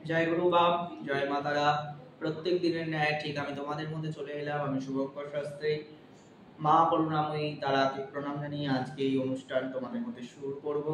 জয় গুরু বাম, জয় মাতারা। প্রত্যেক দিনের ন্যায় ঠিক আমি তোমাদের মধ্যে চলে এলাম। আমি শুভঙ্কর শাস্ত্রী। মা করুণাময়ী তারাকে প্রণাম জানিয়ে আজকে এই অনুষ্ঠান তোমাদের মধ্যে শুরু করব।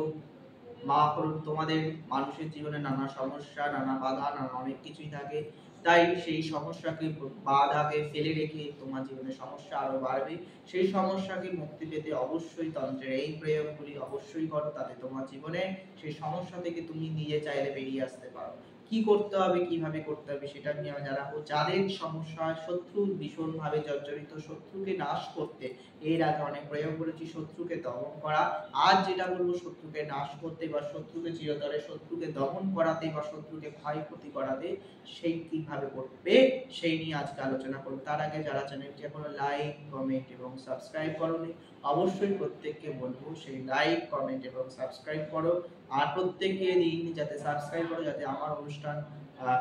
মা করুন, তোমাদের মানুষের জীবনে নানা সমস্যা, নানা বাধা, নানা অনেক কিছুই থাকে। তাই সেই সমস্যাকে বাধাকে ফেলে রেখে তোমার জীবনে সমস্যা আরো বাড়বে। সেই সমস্যাকে মুক্তি পেতে অবশ্যই তন্ত্রের এই প্রয়োগগুলি অবশ্যই করো, তাতে তোমার জীবনে সেই সমস্যা থেকে তুমি নিজে চাইলে বেরিয়ে আসতে পারো। কি করতে হবে, কিভাবে করতে হবে সেটা নিয়ে আমি জানাবো। যাদের সমস্যা, শত্রু ভীষণভাবে জর্জরিত, শত্রুকে নাশ করতে এর আগে অনেক প্রয়োগ করেছি, শত্রুকে দমন করা। আজ যেটা বলবো, শত্রুকে নাশ করতে বা শত্রুকে চিরতরে শত্রুকে দমন করাতে বা শত্রুকে ক্ষয়ক্ষতি করাতে সেই কিভাবে করবে সেই নিয়ে আজকে আলোচনা করব। তার আগে যারা চ্যানেলটি এখনো লাইক, কমেন্ট এবং সাবস্ক্রাইব করোনি, অবশ্যই প্রত্যেককে বলবো সেই লাইক, কমেন্ট এবং সাবস্ক্রাইব করো। আর প্রত্যেককে দিন যাতে সাবস্ক্রাইব করো, যাতে আমার অনুষ্ঠান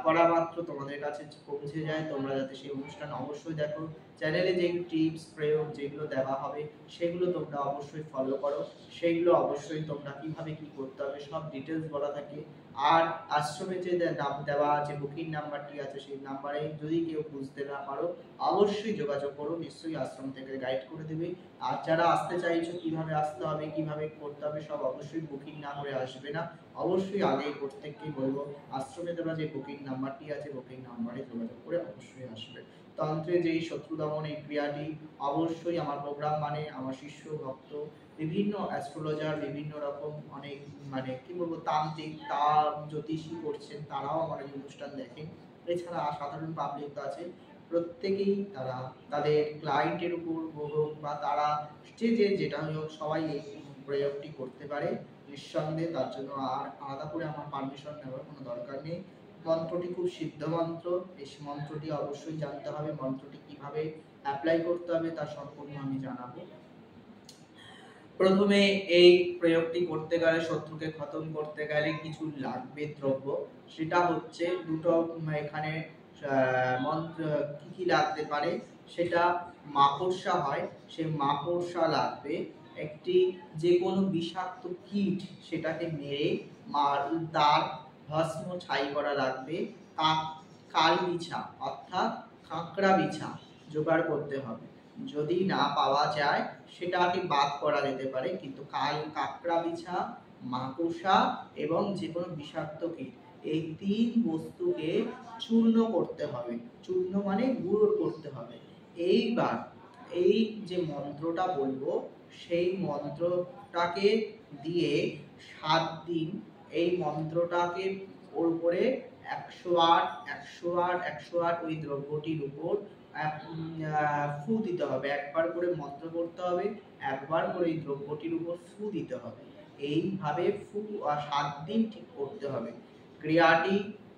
করা মাত্র তোমাদের কাছে পৌঁছে যায়, তোমরা যাতে সেই অনুষ্ঠান অবশ্যই দেখো। চ্যানেলে যে টিপস প্রয়োগ যেগুলো দেওয়া হবে সেগুলো তোমরা অবশ্যই ফলো করো। সেগুলো অবশ্যই তোমরা কিভাবে কি করতে হবে সব ডিটেলস বলা থাকে। আর আশ্রমে যে নাম দেওয়া আছে, বুকিং নাম্বারটি আছে, সেই নাম্বারে যদি কেউ বুঝতে না পারো অবশ্যই যোগাযোগ করো, নিশ্চয়ই আশ্রম থেকে গাইড করে দেবে। আর যারা আসতে চাইছো কিভাবে আসতে হবে, কিভাবে করতে হবে সব অবশ্যই বুকিং না করে আসবে না। অবশ্যই আগেই প্রত্যেককেই বলবো আশ্রমে দেওয়া যে বুকিং নাম্বারটি আছে, বুকিং নাম্বারে যোগাযোগ করে অবশ্যই আসবে। তন্ত্রে যেই শত্রু দমন এই ক্রিয়াটি অবশ্যই আমার প্রোগ্রাম মানে আমার শিষ্য ভক্ত বিভিন্ন অ্যাস্ট্রোলজার, বিভিন্ন রকম অনেক কি বলবো তান্ত্রিক, জ্যোতিষী করছেন, তারাও আমার এই অনুষ্ঠান দেখেন। এছাড়া সাধারণ পাবলিক তো আছে, প্রত্যেকেই তারা তাদের ক্লায়েন্টের উপর হোক বা তারা স্টেজে যেটা হোক সবাই এই প্রয়োগটি করতে পারে নিঃসন্দেহে। তার জন্য আর আলাদা করে আমার পারমিশন নেওয়ার কোনো দরকার নেই। মন্ত্রটি খুব সিদ্ধ মন্ত্র, এই মন্ত্রটি অবশ্যই জানতে হবে। মন্ত্রটি কিভাবে অ্যাপ্লাই করতে হবে তা সম্পূর্ণ আমি জানাবো। প্রথমে এই প্রয়োগটি করতে গেলে, শত্রুকে খতম করতে গেলে কিছু লাগবে দ্রব্য। সেটা হচ্ছে দুটো এখানে মন্ত্র কি কি লাগতে পারে সেটা মাকড়সা হয়, সেই মাকড়সা লাগবে। একটি যে কোনো বিষাক্ত কীট সেটাকে মেরে তার ভস্ম ছাই করা লাগবে। কাল বিছা অর্থাৎ কাঁকড়া বিছা জোগাড় করতে হবে। যদি না পাওয়া যায় সেটাকে বাদ করা যেতে পারে, কিন্তু কাঁকড়া বিছা, মাকড়সা এবং যে কোনো বিষাক্ত কীট, এই তিন বস্তুকে চূর্ণ করতে হবে। চূর্ণ মানে গুঁড়ো করতে হবে। এইবার এই যে মন্ত্রটা বলবো সেই মন্ত্রটাকে দিয়ে 7 দিন এই মন্ত্রটাকে ওর উপরে 108 108 108 ওই দ্রব্যটির উপর ফু দিতে হবে। একবার করে মন্ত্র করতে হবে, একবার করে এই দ্রব্যটির উপর ফু দিতে হবে। এইভাবে ফু 7 দিন ঠিক করতে হবে। ক্রিয়াটি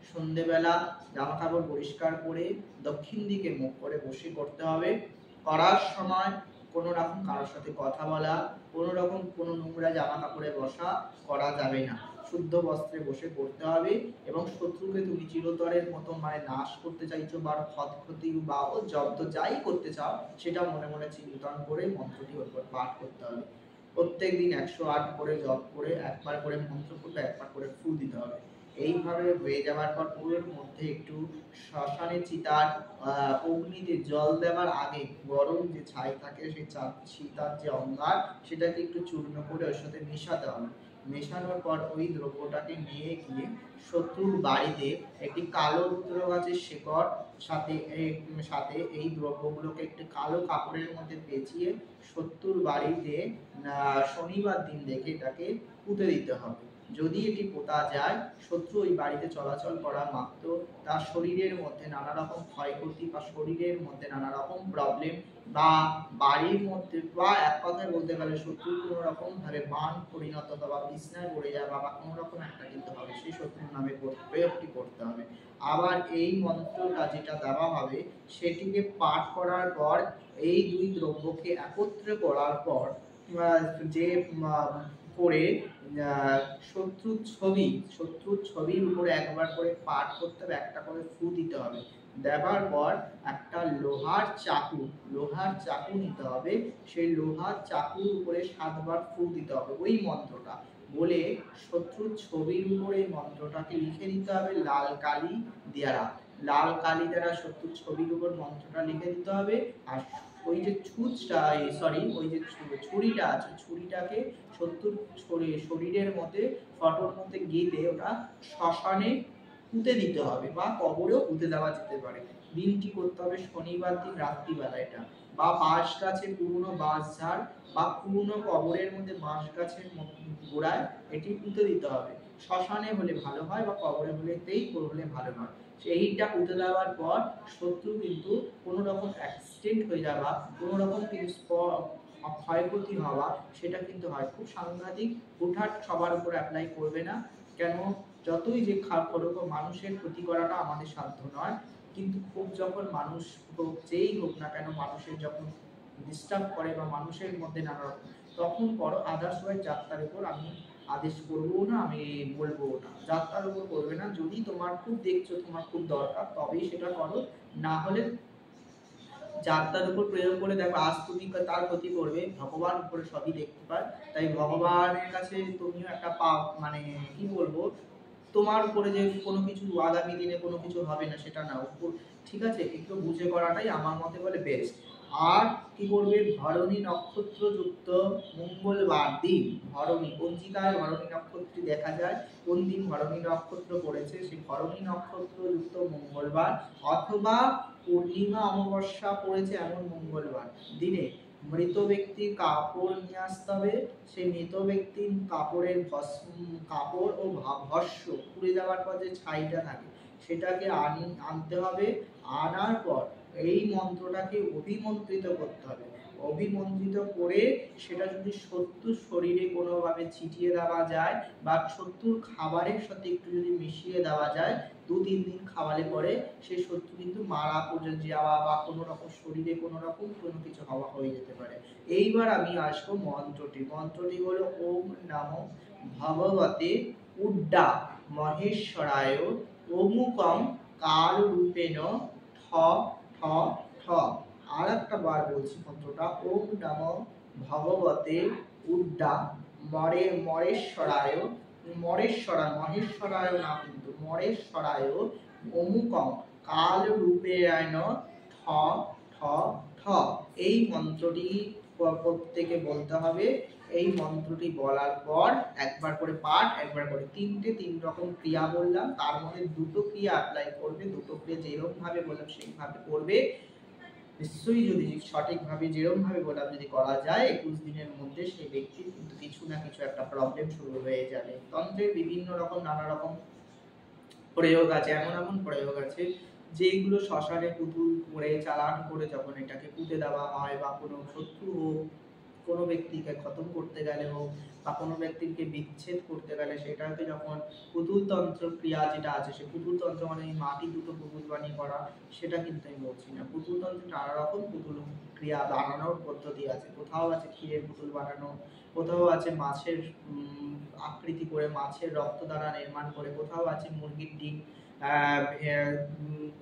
সন্ধেবেলা জামা কাপড় পরিষ্কার করে দক্ষিণ দিকে মুখ করে বসে করতে হবে। করার সময় কোনো রকম কারোর সাথে কথা বলা, কোনো রকম কোনো নোংরা জামা কাপড়ে বসা করা যাবে না। শুদ্ধ বস্ত্রে বসে করতে হবে এবং শত্রুকে তুমি চিরতরের মতো নাশ করতে চাইছো বা ক্ষতি বা ও জব্দ যাই করতে চাও সেটা মনে মনে চিন্তন করে মন্ত্রটি ওপর পাঠ করতে হবে। প্রত্যেকদিন 108 করে জপ করে একবার করে মন্ত্র করতে, একবার করে ফু দিতে হবে। এইভাবে হয়ে যাওয়ার পর পুরোর মধ্যে একটু শ্মশানে চিতার অগ্নিতে জল দেওয়ার আগে গরম যে ছাই থাকে সেই চিতার যে অঙ্গার সেটাকে একটু চূর্ণ করে ওর সাথে মেশাতে হবে। মেশানোর পর ওই দ্রব্যটাকে নিয়ে গিয়ে শত্রুর বাড়িতে একটি কালো রুদ্র গাছের শেকড় সাথে এই দ্রব্যগুলোকে একটি কালো কাপড়ের মধ্যে পেঁচিয়ে শত্রুর বাড়িতে শনিবার দিন দেখে এটাকে পুঁতে দিতে হবে। যদি এটি পোতা যায়, শত্রু ওই বাড়িতে চলাচল করা মাত্র তার শরীরের মধ্যে নানা রকম ক্ষয়ক্ষতি বা শরীরের মধ্যে নানা রকম প্রবলেম বা বাড়ির মধ্যে বা এক কথায় বলতে গেলে শত্রুর কোনো রকম ভাবে বান পরিণত হওয়া, বিছনায় পড়ে যাওয়া বা কোনো রকম একটা কিন্তু হবে, সেই শত্রুর নামে প্রয়োগটি করতে হবে। আবার এই মন্ত্রটা যেটা দেওয়া হবে সেটিকে পাঠ করার পর এই দুই দ্রব্যকে একত্রে করার পর যে করে শত্রুর ছবির উপরে একবার করে পাঠ করতে হবে, একটা করে ফু দিতে হবে। দেওয়ার পর একটা লোহার চাকু নিতে হবে, সেই লোহার চাকুর উপরে 7 বার ফু দিতে হবে ওই মন্ত্রটা বলে শত্রুর ছবির উপরে মন্ত্রটাকে লিখে দিতে হবে লাল কালি দ্বারা। লাল কালি দ্বারা শত্রুর ছবির উপর মন্ত্রটা লিখে দিতে হবে। আর ওই যে ছুঁচটা, সরি ওই যে ছুরিটা আছে, ছুরিটাকে শত্রুর শরীরের মধ্যে ফটোর মধ্যে গেঁথে ওটা শ্মশানে পুঁতে দিতে হবে বা কবরেও পুঁতে দেওয়া যেতে পারে। দিনটি করতে হবে শনিবার দিন রাত্রিবেলা এটা, বা বাঁশ গাছের পুরনো বাঁশ ঝাড় বা পুরনো কবরের মধ্যে বাঁশ গাছের গোড়ায় এটি পুঁতে দিতে হবে। শ্মশানে হলে ভালো হয় বা কবরে হলে ভালো হয়। সেইটা পুঁতে দেওয়ার পর শত্রু কিন্তু কোনো রকম অ্যাক্সিডেন্ট হয়ে যাওয়া, কোনো রকম ক্ষয়ক্ষতি হওয়া, সেটা কিন্তু হয়। খুব সাংঘাতিক, হুটহাট সবার উপর অ্যাপ্লাই করবে না। কেন, যতই যে মানুষের ক্ষতি করাটা আমাদের সাধ্য নয়, কিন্তু খুব যখন মানুষ হোক, যেই হোক না কেন, মানুষের যখন ডিস্টার্ব করে বা মানুষের মধ্যে নানা রকম, তখন করো। আদার্স ওয়াইজ যাত্রার উপর আমি আদেশ করবো না, আমি বলবো না, যাত্রার উপর করবে না। যদি তোমার খুব দেখছো, তোমার খুব দরকার, তবেই সেটা করো। না হলে যাত্রার উপর প্রয়োগ করে দেখো, আজ তুমি তার ক্ষতি করবে, ভগবান উপরে সবই দেখতে পায়। তাই ভগবানের কাছে তুমিও একটা মানে কি বলবো, তোমার উপরে যে কোনো কিছু আগামী দিনে কোনো কিছু হবে না সেটা না, ঠিক আছে, একটু বুঝে করাটাই আমার মতে বলে বেস্ট। আর কি করবে, ভরণী নক্ষত্র যুক্ত মঙ্গলবার দিন, ভরণী পঞ্জিকায় ভরণী নক্ষত্রটি দেখা যায়, কোন দিন ভরণী নক্ষত্র পড়েছে, সেই ভরণী নক্ষত্র যুক্ত মঙ্গলবার অথবা পূর্ণিমা অমাবস্যা পড়েছে এমন মঙ্গলবার দিনে মৃত ব্যক্তির কাপড় নিয়ে আসতে হবে। সেই মৃত ব্যক্তির কাপড়ের কাপড় ও ভস্য পুড়ে যাওয়ার পর যে ছাইটা থাকে সেটাকে আনতে হবে। আনার পর এই মন্ত্রটাকে অভিমন্ত্রিত করতে হবে। অভিমন্ত্রিত করে সেটা যদি শত্রুর শরীরে কোনোভাবে ছিটিয়ে দেওয়া যায় বা শত্রুর খাবারের সাথে একটু যদি মিশিয়ে দেওয়া যায়, 2-3 দিন খাওয়ালে পরে সেই শত্রু কিন্তু মারা পর্যন্ত যাওয়া বা কোনো রকম শরীরে কোনো রকম কোনো কিছু হওয়া হয়ে যেতে পারে। এইবার আমি আসবো মন্ত্রটি হলো ওম নমো ভগবতে উড্ডা মহেশ্বরায় অমুকম কাল রূপেণ ঠ ঠ ঠ। আর একটা বার বলছি মন্ত্রটা, ওম নমো ভগবতে উড্ডা মরেশ্বরায়, মহেশ্বরায় না কিন্তু মরেশ্বরায় অমুকম কাল রূপেণ ঠ ঠ ঠ। এই মন্ত্রটি প্রত্যেকে বলতে হবে। এই মন্ত্রটি বলার পর একবার করে পাঠ, একবার করে 3 রকম ক্রিয়া বললাম, তার মধ্যে 2টো ক্রিয়া অ্যাপ্লাই করবে, 2টো ক্রিয়া যেরকম ভাবে বললাম সেইভাবে করবে। নিশ্চয়ই যদি সঠিকভাবে যেরকম ভাবে বললাম যদি করা যায়, 21 দিনের মধ্যে সেই ব্যক্তির কিন্তু কিছু না কিছু একটা প্রবলেম শুরু হয়ে যাবে। তন্ত্রের বিভিন্ন রকম নানা রকম প্রয়োগ আছে, এমন প্রয়োগ আছে যেগুলো শ্মশানে পুতুল করে চালান করে যখন এটাকে পুঁতে দেওয়া হয় বা কোনো শত্রু হোক, কোনো ব্যক্তিকে খতম করতে গেলে হোক বা কোনো ব্যক্তিকে বিচ্ছেদ করতে গেলে, সেটাকে যখন পুতুল তন্ত্র ক্রিয়া যেটা আছে, সে পুতুল তন্ত্র মানে মাটি দুটো পুতুল বানিয়ে করা, সেটা কিন্তু আমি বলছি না। পুতুল তন্ত্রে নানা রকম পুতুল ক্রিয়া বানানোর পদ্ধতি আছে। কোথাও আছে ক্ষীরের পুতুল বানানো, কোথাও আছে মাছের আকৃতি করে মাছের রক্ত দ্বারা নির্মাণ করে, কোথাও আছে মুরগির ডিম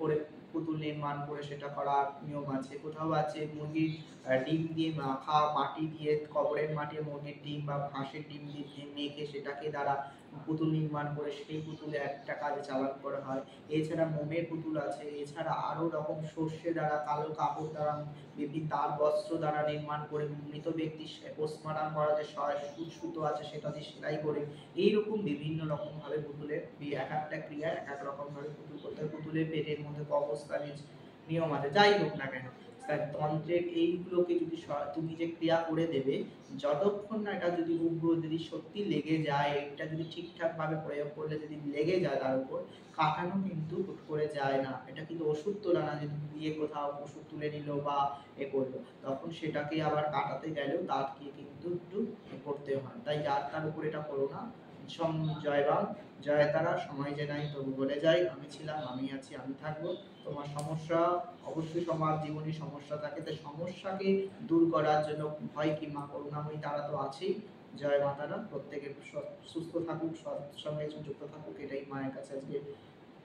করে পুতুল নির্মাণ করে সেটা করার নিয়ম আছে, কোথাও আছে মুরগির ডিম দিয়ে মাখা, মাটি দিয়ে কবরের মাটি মুরগির ডিম বা হাঁসের ডিম দিয়ে মেখে সেটাকে দ্বারা পুতুল নির্মাণ করে সেই পুতুলে একটা কাজে চালান করা হয়। এছাড়া মোমের পুতুল আছে, এছাড়া আরো রকম সর্ষে দ্বারা, কালো কাপড় দ্বারা, বিভিন্ন তার বস্ত্র দ্বারা নির্মাণ করে মৃত ব্যক্তির পোস্টমর্টম করা যে সুতো আছে সেটা দিয়ে সেলাই করে, এইরকম বিভিন্ন রকম ভাবে পুতুলের এক একটা ক্রিয়া এক এক রকম ভাবে পুতুল করতে হয়। পুতুলের পেটের মধ্যে কবস্থানের নিয়ম আছে, যাই হোক না কেন তন্ত্রের এইগুলোকে যদি তুমি যে ক্রিয়া করে দেবে, যতক্ষণ না এটা যদি উগ্র যদি সত্যি লেগে যায়, এটা যদি ঠিকঠাক ভাবে প্রয়োগ করলে যদি লেগে যায় তার উপর, কাটানো কিন্তু হুট করে যায় না। এটা কিন্তু ওষুধ তোলা না, যদি দিয়ে কোথাও ওষুধ তুলে নিল বা এ করলো, তখন সেটাকে আবার কাটাতে গেলেও তাকে কিন্তু একটু করতে হয়। তাই যার তার উপর এটা করো না। জয় বাম, জয় তারা, সময় যে নাই তবু বলে যাই, আমি ছিলাম, আমি আছি, আমি থাকবো। তোমার সমস্যা অবশ্যই সমাজ জীবনী সমস্যা থাকে, তাই সমস্যাকে দূর করার জন্য ভয় কিংবা করুণাময়ী তারা তো আছেই। জয় মাতারা, প্রত্যেকে সুস্থ থাকুক, সৎসঙ্গে যুক্ত থাকুক, এটাই মায়ের কাছে আজকে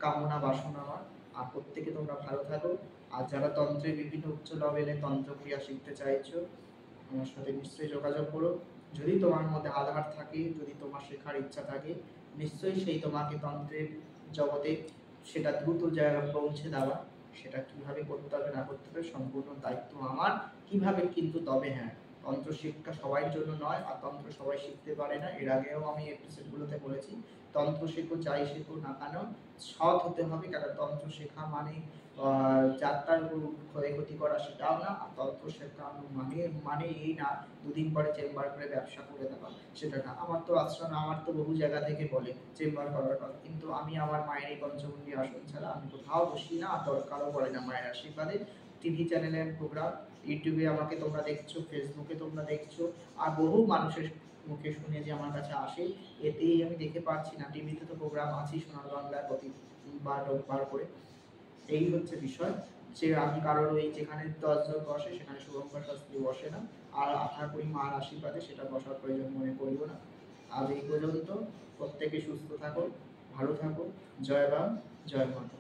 কামনা বাসনা আমার। আর প্রত্যেকে তোমরা ভালো থাকো। আর যারা তন্ত্রের বিভিন্ন উচ্চ লেভেলে তন্ত্র ক্রিয়া শিখতে চাইছো, আমার সাথে নিশ্চয়ই যোগাযোগ করো। যদি তোমার মধ্যে আধার থাকে, যদি তোমার শেখার ইচ্ছা থাকে, নিশ্চয়ই সেই তোমাকে তন্ত্রের জগতে সেটা দ্রুত জায়গায় পৌঁছে দেওয়া। সেটা কিভাবে করতে হবে না করতে হবে সম্পূর্ণ দায়িত্ব আমার। কিভাবে কিন্তু, তবে হ্যাঁ, তন্ত্র শিক্ষা সবার জন্য নয়, আর তন্ত্র সবাই শিখতে পারে না। এর আগেও আমি এপিসোডগুলোতে বলেছি, তন্ত্র শেখো যাই শেখো না কেন সৎ হতে হবে, কারণ তন্ত্র শেখা মানে যাত্রার ক্ষয়ক্ষতি করা সেটাও না, আর তন্ত্র শেখানো মানে এই না দুদিন পরে চেম্বার করে ব্যবসা করে দেওয়া, সেটা না। আমার তো আশ্রম, আমার তো বহু জায়গা থেকে বলে চেম্বার করার কথা, কিন্তু আমি আমার মায়ের এই পঞ্চমুণ্ডী আসন ছাড়া আমি কোথাও বসি না, আর দরকারও পড়ে না মায়ের আশীর্বাদে। টিভি চ্যানেলের প্রোগ্রাম, ইউটিউবে আমাকে তোমরা দেখছো, ফেসবুকে তোমরা দেখছো, আর বহু মানুষের মুখে শুনে যে আমার কাছে আসে, এতেই আমি দেখে পাচ্ছি না। টিভিতে তো প্রোগ্রাম আছেই সোনার বাংলায় প্রতিবার করে। এই হচ্ছে বিষয়, যে আমি কারোর ওই যেখানে 10 জন বসে সেখানে শুভঙ্কর শাস্ত্রী বসে না, আর আশা করি মার আশীর্বাদে সেটা বসার প্রয়োজন মনে করিও না। আজ এই পর্যন্ত। প্রত্যেকে সুস্থ থাকো, ভালো থাকো। জয় বাম, জয় মাতা।